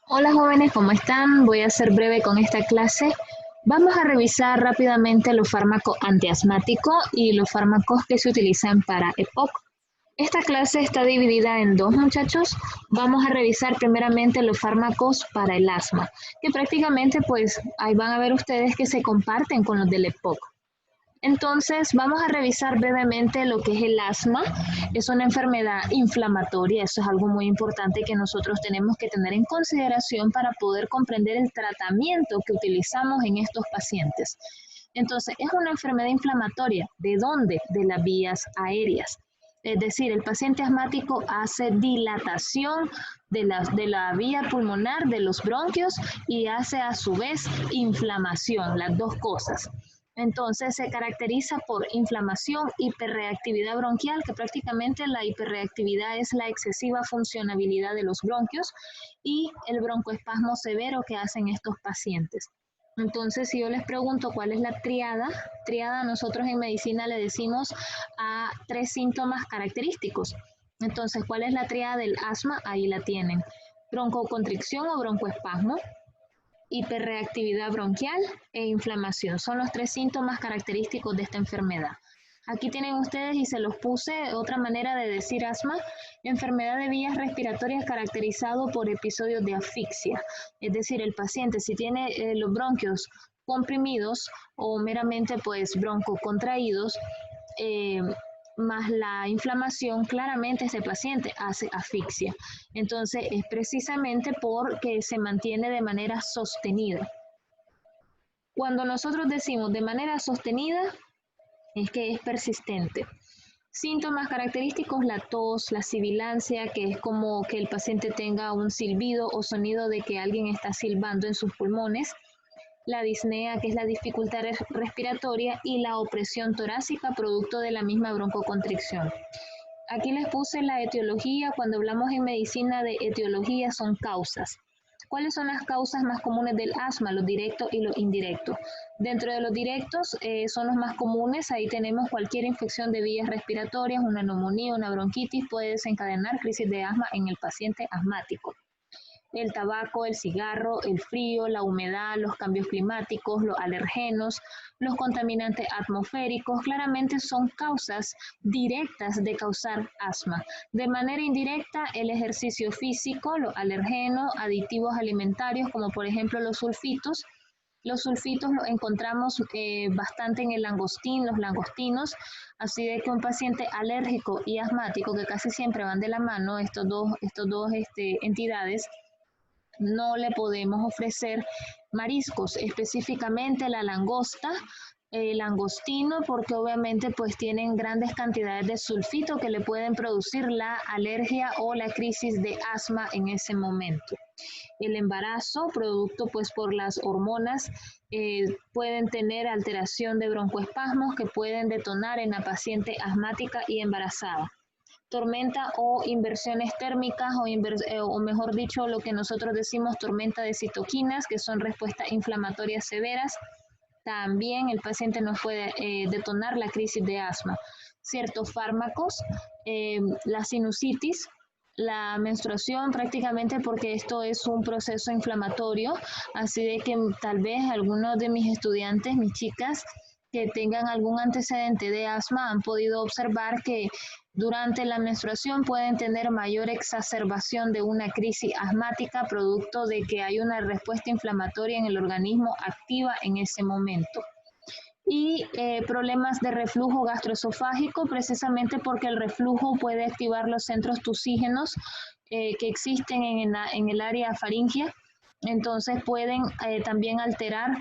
Hola jóvenes, ¿cómo están? Voy a ser breve con esta clase. Vamos a revisar rápidamente los fármacos antiasmáticos y los fármacos que se utilizan para EPOC. Esta clase está dividida en dos, muchachos. Vamos a revisar primeramente los fármacos para el asma, que prácticamente pues ahí van a ver ustedes que se comparten con los del EPOC. Entonces, vamos a revisar brevemente lo que es el asma. Es una enfermedad inflamatoria, eso es algo muy importante que nosotros tenemos que tener en consideración para poder comprender el tratamiento que utilizamos en estos pacientes. Entonces, es una enfermedad inflamatoria. ¿De dónde? De las vías aéreas. Es decir, el paciente asmático hace dilatación de la vía pulmonar, de los bronquios, y hace a su vez inflamación, las dos cosas. Entonces se caracteriza por inflamación, hiperreactividad bronquial, que prácticamente la hiperreactividad es la excesiva funcionabilidad de los bronquios, y el broncoespasmo severo que hacen estos pacientes. Entonces, si yo les pregunto cuál es la triada nosotros en medicina le decimos a tres síntomas característicos. Entonces, ¿cuál es la triada del asma? Ahí la tienen. Broncoconstricción o broncoespasmo, hiperreactividad bronquial e inflamación. Son los tres síntomas característicos de esta enfermedad. Aquí tienen ustedes y se los puse otra manera de decir asma, enfermedad de vías respiratorias caracterizado por episodios de asfixia. Es decir, el paciente si tiene los bronquios comprimidos o meramente pues broncocontraídos, eh, más la inflamación, claramente este paciente hace asfixia. Entonces es precisamente porque se mantiene de manera sostenida. Cuando nosotros decimos de manera sostenida, es que es persistente. Síntomas característicos, la tos, la sibilancia, que es como que el paciente tenga un silbido o sonido de que alguien está silbando en sus pulmones, la disnea, que es la dificultad respiratoria, y la opresión torácica, producto de la misma broncoconstricción. Aquí les puse la etiología. Cuando hablamos en medicina de etiología son causas. ¿Cuáles son las causas más comunes del asma? Los directos y los indirectos. Dentro de los directos son los más comunes. Ahí tenemos cualquier infección de vías respiratorias, una neumonía, una bronquitis puede desencadenar crisis de asma en el paciente asmático. El tabaco, el cigarro, el frío, la humedad, los cambios climáticos, los alergenos, los contaminantes atmosféricos, claramente son causas directas de causar asma. De manera indirecta, el ejercicio físico, los alergenos, aditivos alimentarios, como por ejemplo los sulfitos. Los sulfitos los encontramos bastante en el langostín, los langostinos, así de que un paciente alérgico y asmático, que casi siempre van de la mano, estos dos entidades, no le podemos ofrecer mariscos, específicamente la langosta, el langostino, porque obviamente pues tienen grandes cantidades de sulfito que le pueden producir la alergia o la crisis de asma en ese momento. El embarazo, producto pues por las hormonas, pueden tener alteración de broncoespasmos que pueden detonar en la paciente asmática y embarazada. Tormenta o inversiones térmicas o mejor dicho lo que nosotros decimos tormenta de citoquinas, que son respuestas inflamatorias severas. También el paciente nos puede detonar la crisis de asma. Ciertos fármacos, la sinusitis, la menstruación prácticamente porque esto es un proceso inflamatorio, así de que tal vez algunos de mis estudiantes, mis chicas, que tengan algún antecedente de asma han podido observar que durante la menstruación pueden tener mayor exacerbación de una crisis asmática producto de que hay una respuesta inflamatoria en el organismo activa en ese momento. Y problemas de reflujo gastroesofágico, precisamente porque el reflujo puede activar los centros tusígenos que existen en el área faríngea, entonces pueden también alterar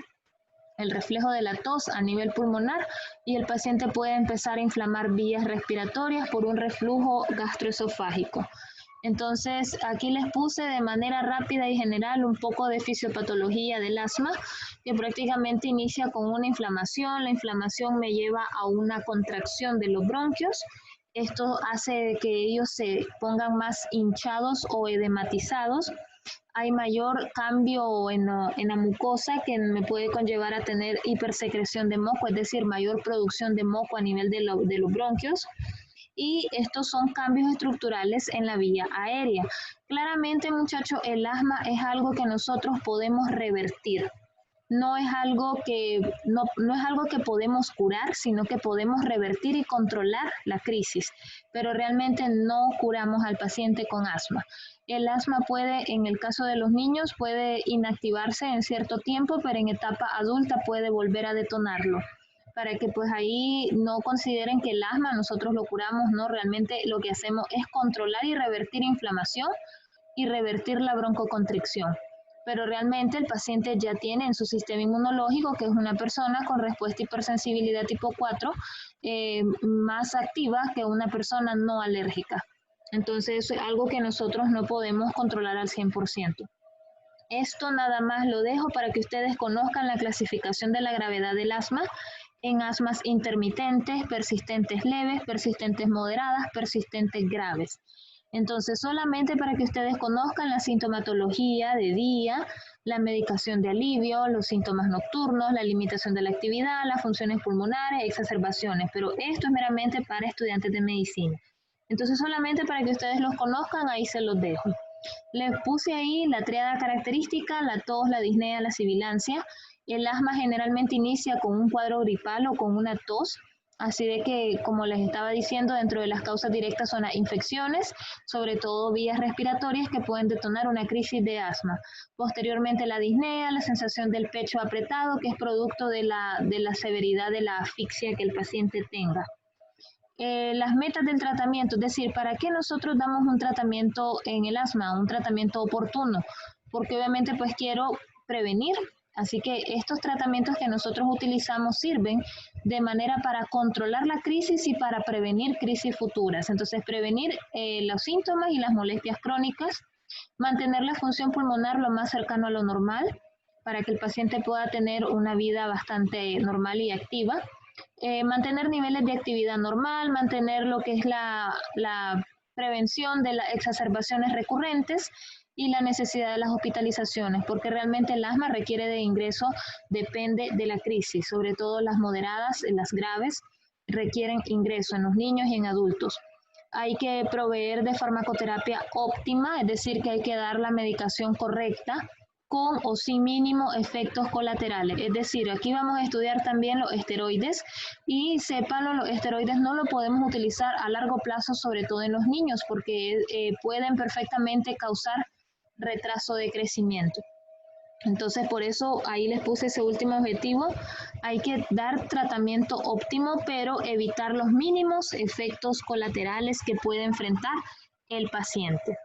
el reflejo de la tos a nivel pulmonar y el paciente puede empezar a inflamar vías respiratorias por un reflujo gastroesofágico. Entonces, aquí les puse de manera rápida y general un poco de fisiopatología del asma, que prácticamente inicia con una inflamación. La inflamación me lleva a una contracción de los bronquios. Esto hace que ellos se pongan más hinchados o edematizados. Hay mayor cambio en la mucosa que me puede conllevar a tener hipersecreción de moco, es decir, mayor producción de moco a nivel de los bronquios. y estos son cambios estructurales en la vía aérea. Claramente, muchachos, el asma es algo que nosotros podemos revertir. No es algo que, no es algo que podemos curar, sino que podemos revertir y controlar la crisis, pero realmente no curamos al paciente con asma. El asma puede, en el caso de los niños, puede inactivarse en cierto tiempo, pero en etapa adulta puede volver a detonarlo. Para que pues ahí no consideren que el asma nosotros lo curamos, no, realmente lo que hacemos es controlar y revertir inflamación y revertir la broncoconstricción. Pero realmente el paciente ya tiene en su sistema inmunológico, que es una persona con respuesta hipersensibilidad tipo 4, más activa que una persona no alérgica. Entonces es algo que nosotros no podemos controlar al 100%. Esto nada más lo dejo para que ustedes conozcan la clasificación de la gravedad del asma en asmas intermitentes, persistentes leves, persistentes moderadas, persistentes graves. Entonces, solamente para que ustedes conozcan la sintomatología de día, la medicación de alivio, los síntomas nocturnos, la limitación de la actividad, las funciones pulmonares, exacerbaciones, pero esto es meramente para estudiantes de medicina. Entonces, solamente para que ustedes los conozcan, ahí se los dejo. Les puse ahí la tríada característica, la tos, la disnea, la sibilancia. El asma generalmente inicia con un cuadro gripal o con una tos. Así de que, como les estaba diciendo, dentro de las causas directas son las infecciones, sobre todo vías respiratorias que pueden detonar una crisis de asma. Posteriormente la disnea, la sensación del pecho apretado, que es producto de la severidad de la asfixia que el paciente tenga. Las metas del tratamiento, es decir, ¿para qué nosotros damos un tratamiento en el asma, un tratamiento oportuno? Porque obviamente pues quiero prevenir. Así que estos tratamientos que nosotros utilizamos sirven de manera para controlar la crisis y para prevenir crisis futuras. Entonces, prevenir los síntomas y las molestias crónicas, mantener la función pulmonar lo más cercano a lo normal, para que el paciente pueda tener una vida bastante normal y activa, mantener niveles de actividad normal, mantener lo que es la prevención de las exacerbaciones recurrentes, y la necesidad de las hospitalizaciones, porque realmente el asma requiere de ingreso, depende de la crisis, sobre todo las moderadas, las graves, requieren ingreso en los niños y en adultos. Hay que proveer de farmacoterapia óptima, es decir, que hay que dar la medicación correcta, con o sin mínimo efectos colaterales. Es decir, aquí vamos a estudiar también los esteroides y sépanlo, los esteroides no lo podemos utilizar a largo plazo, sobre todo en los niños, porque pueden perfectamente causar retraso de crecimiento. Entonces, por eso ahí les puse ese último objetivo. Hay que dar tratamiento óptimo, pero evitar los mínimos efectos colaterales que puede enfrentar el paciente.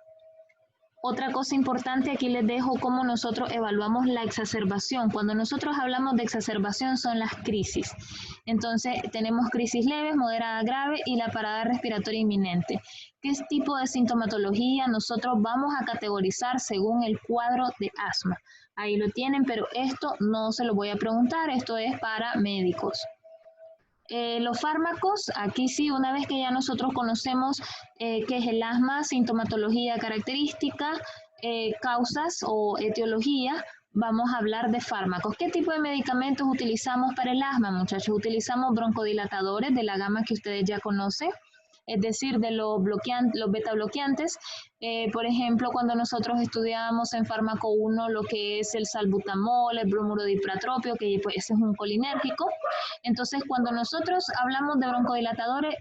Otra cosa importante, aquí les dejo cómo nosotros evaluamos la exacerbación. Cuando nosotros hablamos de exacerbación son las crisis. Entonces tenemos crisis leves, moderada, grave y la parada respiratoria inminente. ¿Qué tipo de sintomatología nosotros vamos a categorizar según el cuadro de asma? Ahí lo tienen, pero esto no se lo voy a preguntar, esto es para médicos. Los fármacos, aquí sí, una vez que ya nosotros conocemos qué es el asma, sintomatología característica, causas o etiología, vamos a hablar de fármacos. ¿Qué tipo de medicamentos utilizamos para el asma, muchachos? Utilizamos broncodilatadores de la gama que ustedes ya conocen, es decir, de los beta bloqueantes. Por ejemplo, cuando nosotros estudiamos en fármaco 1 lo que es el salbutamol, el bromuro de ipratropio, que pues, ese es un colinérgico. Entonces, cuando nosotros hablamos de broncodilatadores,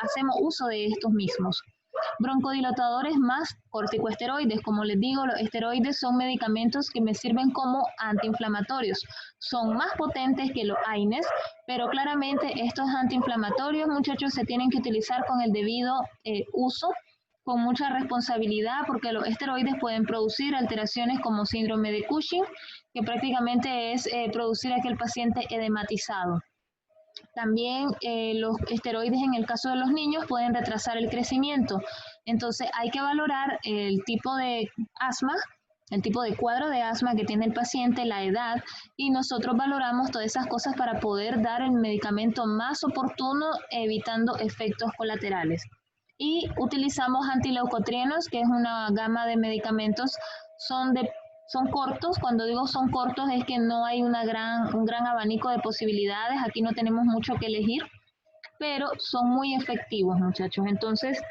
hacemos uso de estos mismos. Broncodilatadores más corticosteroides. Como les digo, los esteroides son medicamentos que me sirven como antiinflamatorios. Son más potentes que los AINES, pero claramente estos antiinflamatorios, muchachos, se tienen que utilizar con el debido uso, con mucha responsabilidad, porque los esteroides pueden producir alteraciones como síndrome de Cushing, que prácticamente es producir a aquel paciente edematizado. También los esteroides en el caso de los niños pueden retrasar el crecimiento. Entonces hay que valorar el tipo de asma, el tipo de cuadro de asma que tiene el paciente, la edad, y nosotros valoramos todas esas cosas para poder dar el medicamento más oportuno, evitando efectos colaterales. Y utilizamos antileucotrienos, que es una gama de medicamentos, son cortos. Cuando digo son cortos es que no hay un gran abanico de posibilidades, aquí no tenemos mucho que elegir. pero son muy efectivos, muchachos. Entonces,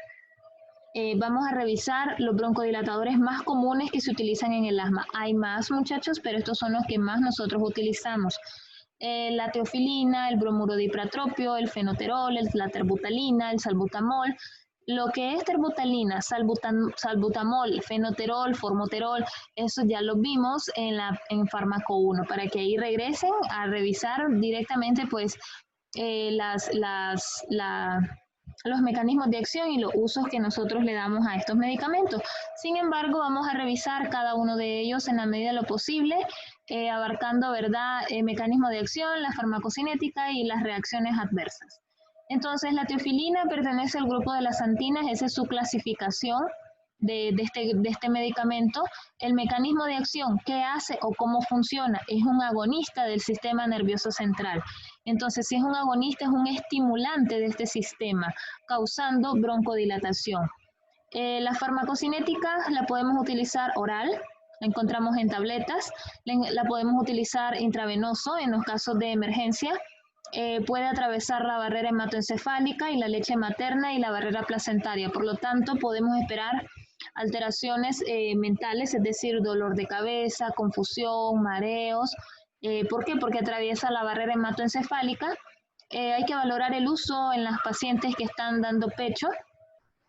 vamos a revisar los broncodilatadores más comunes que se utilizan en el asma. Hay más, muchachos, pero estos son los que más nosotros utilizamos. La teofilina, el bromuro de ipratropio, el fenoterol, la terbutalina, el salbutamol. Lo que es terbutalina, salbutamol, fenoterol, formoterol, eso ya lo vimos en fármaco 1, para que ahí regresen a revisar directamente pues los mecanismos de acción y los usos que nosotros le damos a estos medicamentos. Sin embargo, vamos a revisar cada uno de ellos en la medida de lo posible, abarcando, ¿verdad?, mecanismo de acción, la farmacocinética y las reacciones adversas. Entonces, la teofilina pertenece al grupo de las xantinas, esa es su clasificación de este medicamento. El mecanismo de acción, ¿qué hace o cómo funciona? Es un agonista del sistema nervioso central. Entonces, si es un agonista, es un estimulante de este sistema, causando broncodilatación. La farmacocinética la podemos utilizar oral, la encontramos en tabletas, la podemos utilizar intravenoso en los casos de emergencia. Puede atravesar la barrera hematoencefálica y la leche materna y la barrera placentaria. Por lo tanto, podemos esperar alteraciones mentales, es decir, dolor de cabeza, confusión, mareos. ¿Por qué? Porque atraviesa la barrera hematoencefálica. Hay que valorar el uso en las pacientes que están dando pecho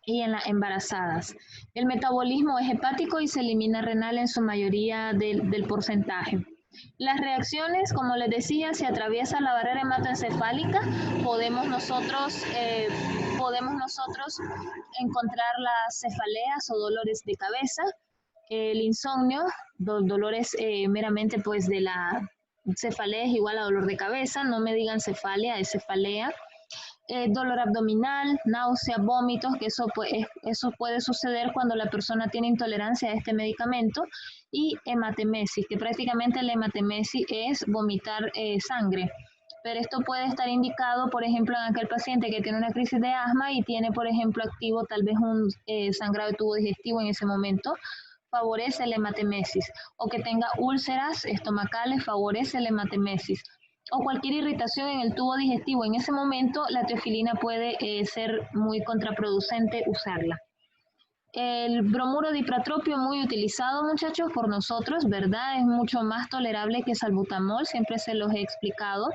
y en las embarazadas. El metabolismo es hepático y se elimina renal en su mayoría del porcentaje. Las reacciones, como les decía, si atraviesa la barrera hematoencefálica, podemos nosotros encontrar las cefaleas o dolores de cabeza, el insomnio, dolores meramente pues de la cefalea es igual a dolor de cabeza, no me digan cefalia, es cefalea. Dolor abdominal, náusea, vómitos, que eso puede suceder cuando la persona tiene intolerancia a este medicamento, y hematemesis, que prácticamente la hematemesis es vomitar sangre. Pero esto puede estar indicado, por ejemplo, en aquel paciente que tiene una crisis de asma y tiene, por ejemplo, activo tal vez un sangrado de tubo digestivo en ese momento, favorece la hematemesis, o que tenga úlceras estomacales, favorece la hematemesis, o cualquier irritación en el tubo digestivo. En ese momento la teofilina puede ser muy contraproducente usarla. El bromuro de ipratropio, muy utilizado, muchachos, por nosotros, ¿verdad? Es mucho más tolerable que salbutamol, siempre se los he explicado.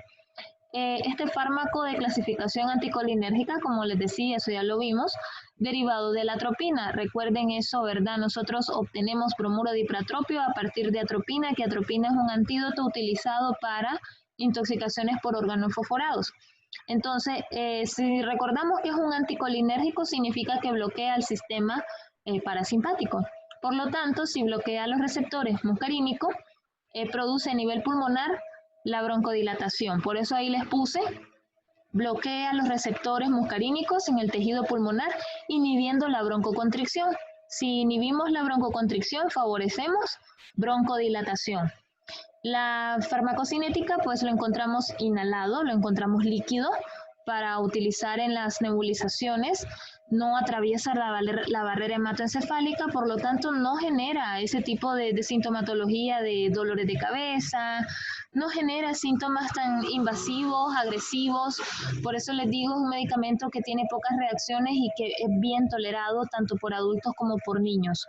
Este fármaco de clasificación anticolinérgica, como les decía, eso ya lo vimos, derivado de la atropina. Recuerden eso, ¿verdad? Nosotros obtenemos bromuro de ipratropio a partir de atropina, que atropina es un antídoto utilizado para intoxicaciones por órganos fosforados. Entonces, si recordamos que es un anticolinérgico, significa que bloquea el sistema parasimpático. Por lo tanto, si bloquea los receptores muscarínicos, produce a nivel pulmonar la broncodilatación. Por eso ahí les puse, bloquea los receptores muscarínicos en el tejido pulmonar, inhibiendo la broncoconstricción. Si inhibimos la broncoconstricción, favorecemos broncodilatación. La farmacocinética, pues lo encontramos inhalado, lo encontramos líquido para utilizar en las nebulizaciones, no atraviesa la barrera hematoencefálica, por lo tanto no genera ese tipo de sintomatología de dolores de cabeza, no genera síntomas tan invasivos, agresivos. Por eso les digo, es un medicamento que tiene pocas reacciones y que es bien tolerado tanto por adultos como por niños.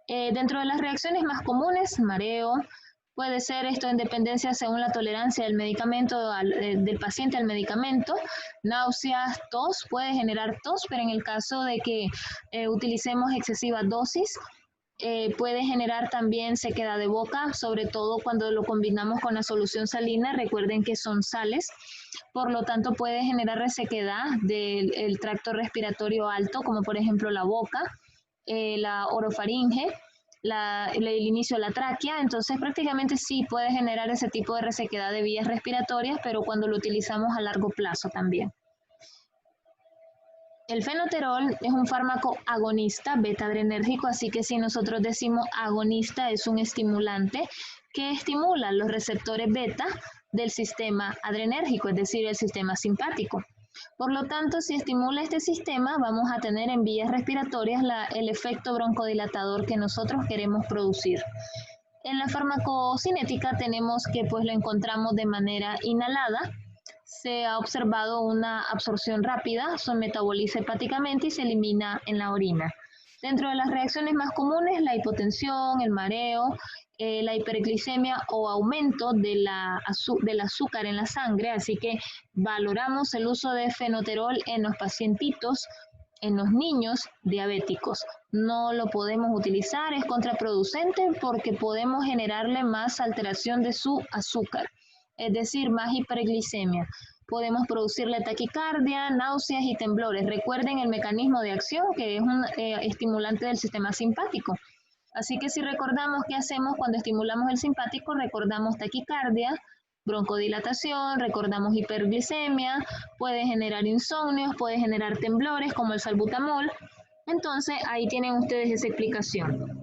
Dentro de las reacciones más comunes, mareo, puede ser esto en dependencia según la tolerancia del medicamento, del paciente al medicamento, náuseas, tos, puede generar tos, pero en el caso de que utilicemos excesivas dosis, puede generar también sequedad de boca, sobre todo cuando lo combinamos con la solución salina. Recuerden que son sales, por lo tanto puede generar resequedad del tracto respiratorio alto, como por ejemplo la boca, la orofaringe, el inicio de la tráquea. Entonces prácticamente sí puede generar ese tipo de resequedad de vías respiratorias, pero cuando lo utilizamos a largo plazo también. El fenoterol es un fármaco agonista beta-adrenérgico, así que si nosotros decimos agonista, es un estimulante que estimula los receptores beta del sistema adrenérgico, es decir, el sistema simpático. Por lo tanto, si estimula este sistema, vamos a tener en vías respiratorias el efecto broncodilatador que nosotros queremos producir. En la farmacocinética tenemos que pues lo encontramos de manera inhalada, se ha observado una absorción rápida, se metaboliza hepáticamente y se elimina en la orina. Dentro de las reacciones más comunes, la hipotensión, el mareo, la hiperglicemia o aumento del azúcar en la sangre, así que valoramos el uso de fenoterol en los pacientitos, en los niños diabéticos. No lo podemos utilizar, es contraproducente porque podemos generarle más alteración de su azúcar, es decir, más hiperglicemia. Podemos producirle taquicardia, náuseas y temblores. Recuerden el mecanismo de acción, que es un estimulante del sistema simpático. Así que si recordamos qué hacemos cuando estimulamos el simpático, recordamos taquicardia, broncodilatación, recordamos hiperglicemia, puede generar insomnios, puede generar temblores como el salbutamol. Entonces ahí tienen ustedes esa explicación.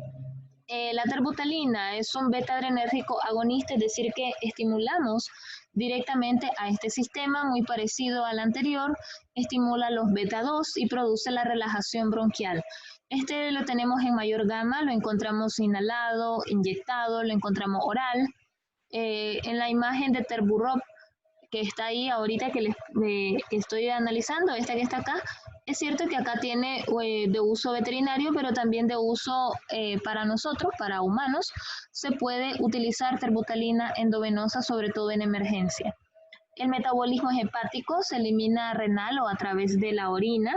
La terbutalina es un beta-adrenérgico agonista, es decir que estimulamos directamente a este sistema, muy parecido al anterior, estimula los beta-2 y produce la relajación bronquial. Este lo tenemos en mayor gama, lo encontramos inhalado, inyectado, lo encontramos oral. En la imagen de Terburop, que está ahí ahorita que estoy analizando, esta que está acá, es cierto que acá tiene de uso veterinario, pero también de uso para nosotros, para humanos, se puede utilizar terbutalina endovenosa, sobre todo en emergencia. El metabolismo es hepático, se elimina renal o a través de la orina.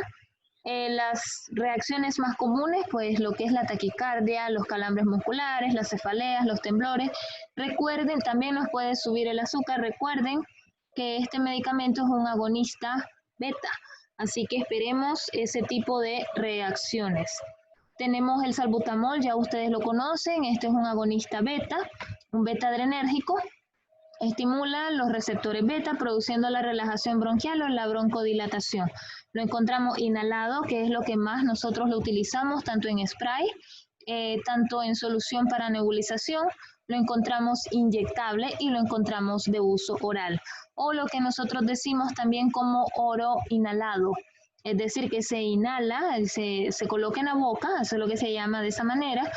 Las reacciones más comunes, pues lo que es la taquicardia, los calambres musculares, las cefaleas, los temblores. Recuerden, también nos puede subir el azúcar. Recuerden que este medicamento es un agonista beta, así que esperemos ese tipo de reacciones. Tenemos el salbutamol, ya ustedes lo conocen, este es un agonista beta, un beta adrenérgico. Estimula los receptores beta produciendo la relajación bronquial o la broncodilatación. Lo encontramos inhalado, que es lo que más nosotros lo utilizamos, tanto en spray, tanto en solución para nebulización, lo encontramos inyectable y lo encontramos de uso oral. O lo que nosotros decimos también como oro inhalado. Es decir, que se inhala, se coloca en la boca, eso es lo que se llama de esa manera,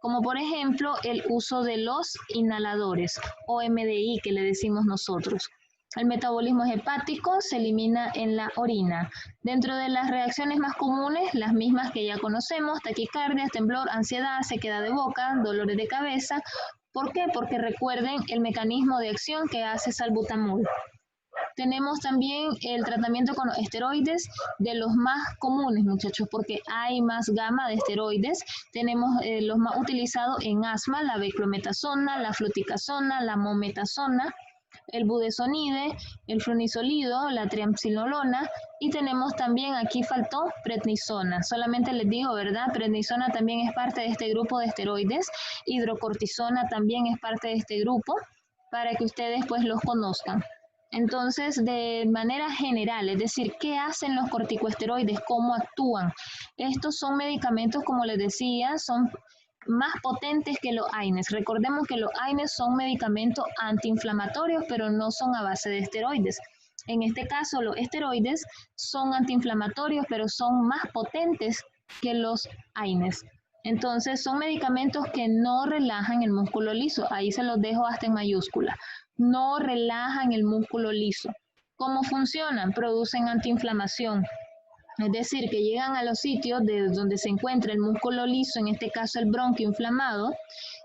como por ejemplo el uso de los inhaladores o MDI que le decimos nosotros. El metabolismo es hepático, se elimina en la orina. Dentro de las reacciones más comunes, las mismas que ya conocemos, taquicardia, temblor, ansiedad, sequedad de boca, dolores de cabeza. ¿Por qué? Porque recuerden el mecanismo de acción que hace salbutamol. Tenemos también el tratamiento con esteroides, de los más comunes, muchachos, porque hay más gama de esteroides. Tenemos los más utilizados en asma, la beclometasona, la fluticasona, la mometasona, el budesonide, el flunizolido, la triamcinolona, y tenemos también, aquí faltó prednisona. Solamente les digo, ¿verdad? Prednisona también es parte de este grupo de esteroides, hidrocortisona también es parte de este grupo, para que ustedes pues los conozcan. Entonces, de manera general, es decir, ¿qué hacen los corticosteroides? ¿Cómo actúan? Estos son medicamentos, como les decía, son más potentes que los AINES. Recordemos que los AINES son medicamentos antiinflamatorios, pero no son a base de esteroides. En este caso, los esteroides son antiinflamatorios, pero son más potentes que los AINES. Entonces, son medicamentos que no relajan el músculo liso. Ahí se los dejo hasta en mayúscula. No relajan el músculo liso. ¿Cómo funcionan? Producen antiinflamación. Es decir, que llegan a los sitios de donde se encuentra el músculo liso, en este caso el bronquio inflamado,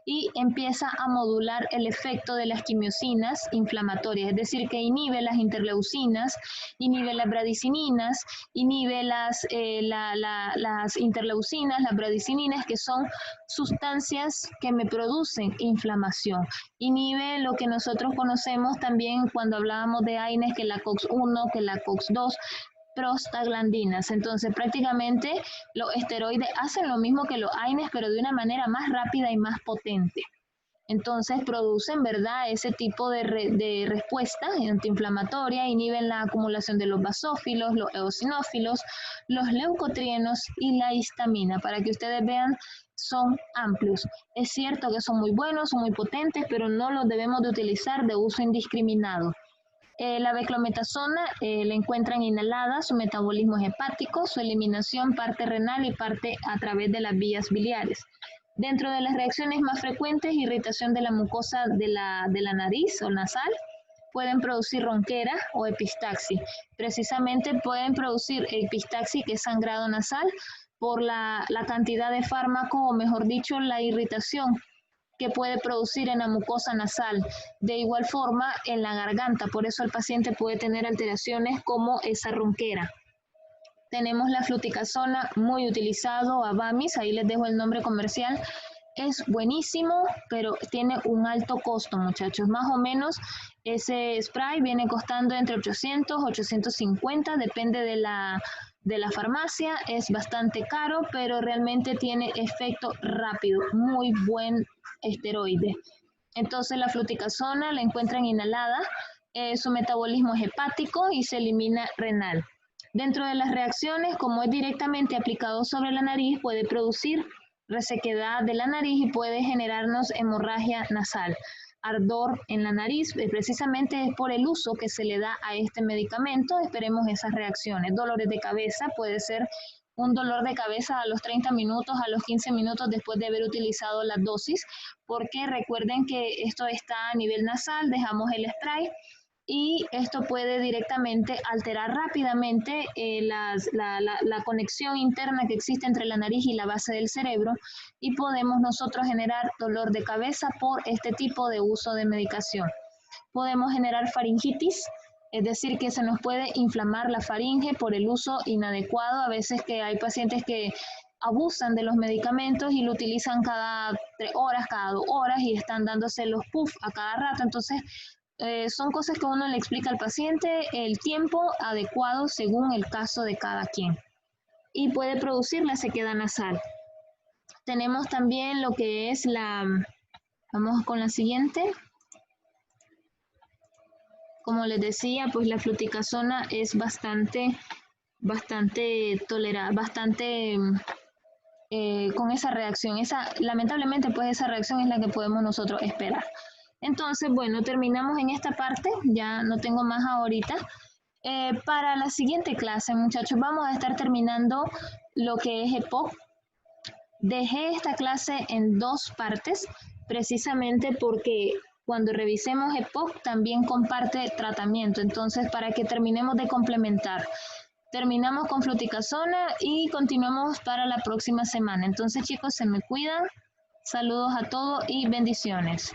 y empieza a modular el efecto de las quimiosinas inflamatorias, es decir, que inhibe las interleucinas, inhibe las bradicininas, inhibe las interleucinas, las bradicininas, que son sustancias que me producen inflamación. Inhibe lo que nosotros conocemos también cuando hablábamos de AINES, que la COX-1, que la COX-2, prostaglandinas. Entonces prácticamente los esteroides hacen lo mismo que los AINES, pero de una manera más rápida y más potente. Entonces producen, ¿verdad?, ese tipo de respuesta antiinflamatoria, inhiben la acumulación de los basófilos, los eosinófilos, los leucotrienos y la histamina. Para que ustedes vean, son amplios. Es cierto que son muy buenos, son muy potentes, pero no los debemos de utilizar de uso indiscriminado. La beclometasona la encuentran inhalada, su metabolismo es hepático, su eliminación parte renal y parte a través de las vías biliares. Dentro de las reacciones más frecuentes, irritación de la mucosa de la nariz o nasal, pueden producir ronquera o epistaxis. Precisamente pueden producir epistaxis, que es sangrado nasal, por la cantidad de fármaco, o mejor dicho, la irritación que puede producir en la mucosa nasal. De igual forma, en la garganta, por eso el paciente puede tener alteraciones como esa ronquera. Tenemos la fluticasona, muy utilizado, Avamis, ahí les dejo el nombre comercial. Es buenísimo, pero tiene un alto costo, muchachos. Más o menos ese spray viene costando entre 800 y 850, depende de la farmacia. Es bastante caro, pero realmente tiene efecto rápido, muy buen esteroide. Entonces la fluticasona la encuentran inhalada, su metabolismo es hepático y se elimina renal. Dentro de las reacciones, como es directamente aplicado sobre la nariz, puede producir resequedad de la nariz y puede generarnos hemorragia nasal, ardor en la nariz. Precisamente es por el uso que se le da a este medicamento. Esperemos esas reacciones. Dolores de cabeza, puede ser un dolor de cabeza a los 30 minutos, a los 15 minutos después de haber utilizado la dosis, porque recuerden que esto está a nivel nasal, dejamos el spray, y esto puede directamente alterar rápidamente la conexión interna que existe entre la nariz y la base del cerebro, y podemos nosotros generar dolor de cabeza por este tipo de uso de medicación. Podemos generar faringitis, es decir, que se nos puede inflamar la faringe por el uso inadecuado. A veces que hay pacientes que abusan de los medicamentos y lo utilizan cada 3 horas, cada 2 horas, y están dándose los puff a cada rato. Entonces, son cosas que uno le explica al paciente el tiempo adecuado según el caso de cada quien. Y puede producir la sequedad nasal. Tenemos también lo que es vamos con la siguiente. Como les decía, pues la fluticasona es bastante tolerable, con esa reacción. Lamentablemente, pues esa reacción es la que podemos nosotros esperar. Entonces, bueno, terminamos en esta parte, ya no tengo más ahorita. Para la siguiente clase, muchachos, vamos a estar terminando lo que es EPOC. Dejé esta clase en 2 partes, precisamente porque cuando revisemos EPOC también comparte tratamiento. Entonces, para que terminemos de complementar. Terminamos con fluticasona y continuamos para la próxima semana. Entonces, chicos, se me cuidan. Saludos a todos y bendiciones.